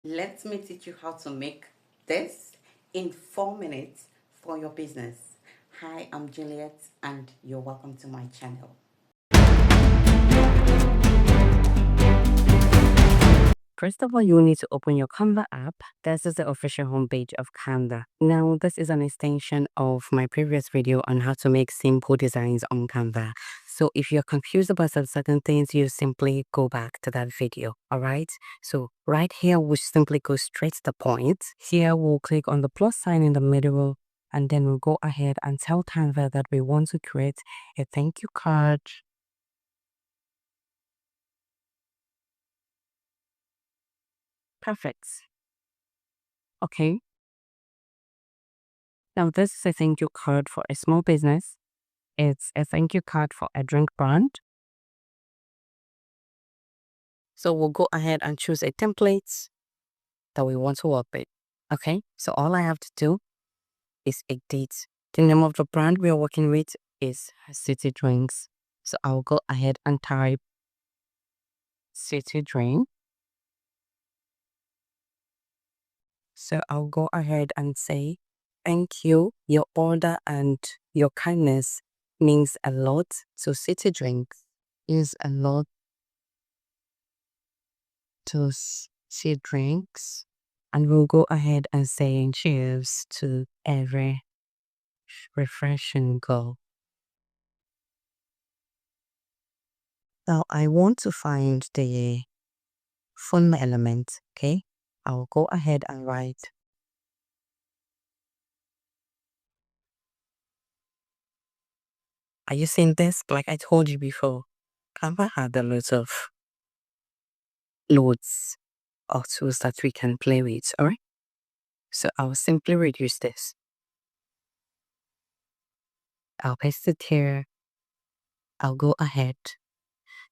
Let me teach you how to make this in 4 minutes for your business. Hi, I'm Juliet and you're welcome to my channel. First of all, you will need to open your Canva app. This is the official homepage of Canva. Now, this is an extension of my previous video on how to make simple designs on Canva. So if you're confused about some certain things, you simply go back to that video, all right? So right here, we simply go straight to the point. Here, we'll click on the plus sign in the middle, and then we'll go ahead and tell Canva that we want to create a thank you card. Perfect. Okay. Now, this is a thank you card for a small business. It's a thank you card for a drink brand. So we'll go ahead and choose a template that we want to work with. Okay, so all I have to do is edit. The name of the brand we are working with is City Drinks. So I'll go ahead and type City Drink. So I'll go ahead and say, thank you. Your order and your kindness means a lot. So City Drinks is a lot to City Drinks. And we'll go ahead and say cheers to every refreshing goal. Now I want to find the fun element, okay? I'll go ahead and write. Are you seeing this? Like I told you before, Canva had a lot of loads of tools that we can play with, alright? So I'll simply reduce this. I'll paste it here. I'll go ahead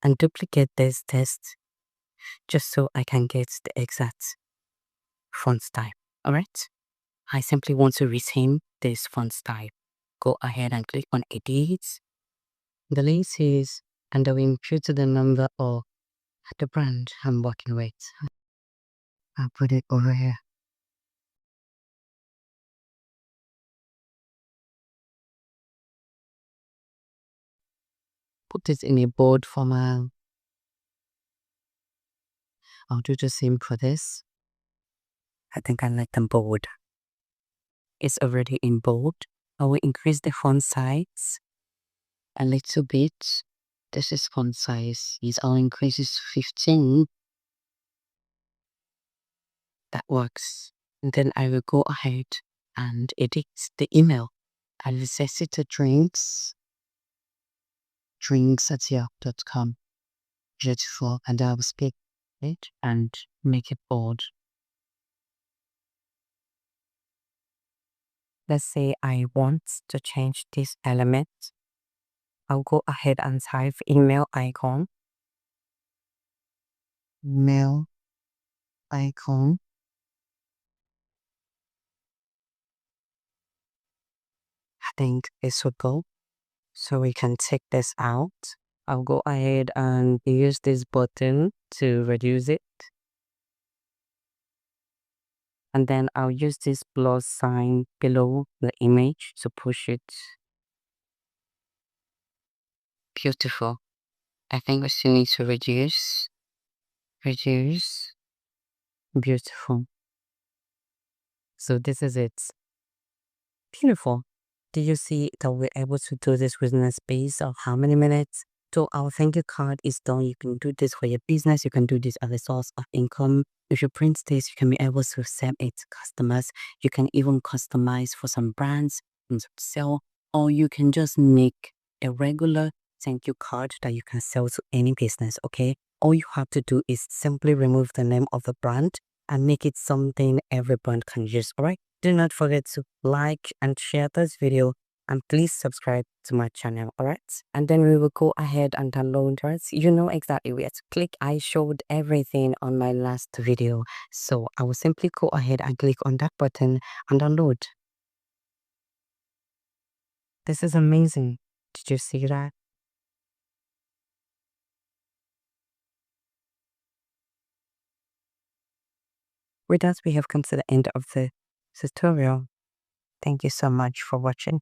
and duplicate this text just so I can get the exact font style, alright? I simply want to retain this font style. Go ahead and click on Edit, delete this, and I will impute the number of the brand I'm working with. I'll put it over here. Put this in a bold format. I'll do the same for this. I think I like them bold. It's already in bold. I will increase the font size a little bit. This is font size. I'll increase it to 15. That works. And then I will go ahead and edit the email. I will set it to drinks@yahoo.com. Beautiful. And I will speak it and make it bold. Let's say I want to change this element. I'll go ahead and type email icon. Email icon. I think this would go. So we can take this out. I'll go ahead and use this button to reduce it. And then I'll use this plus sign below the image to push it. Beautiful. I think we still need to reduce. Beautiful. So this is it. Beautiful. Do you see that we're able to do this within a space of how many minutes? So our thank you card is done. You can do this for your business. You can do this as a source of income. If you print this, you can be able to sell it to customers. You can even customize for some brands and sell, or you can just make a regular thank you card that you can sell to any business, okay? All you have to do is simply remove the name of the brand and make it something every brand can use, all right? Do not forget to like and share this video, and please subscribe to my channel, alright? And then we will go ahead and download it. You know exactly where to click. I showed everything on my last video, so I will simply go ahead and click on that button and download. This is amazing. Did you see that? with that, we have come to the end of the tutorial. Thank you so much for watching.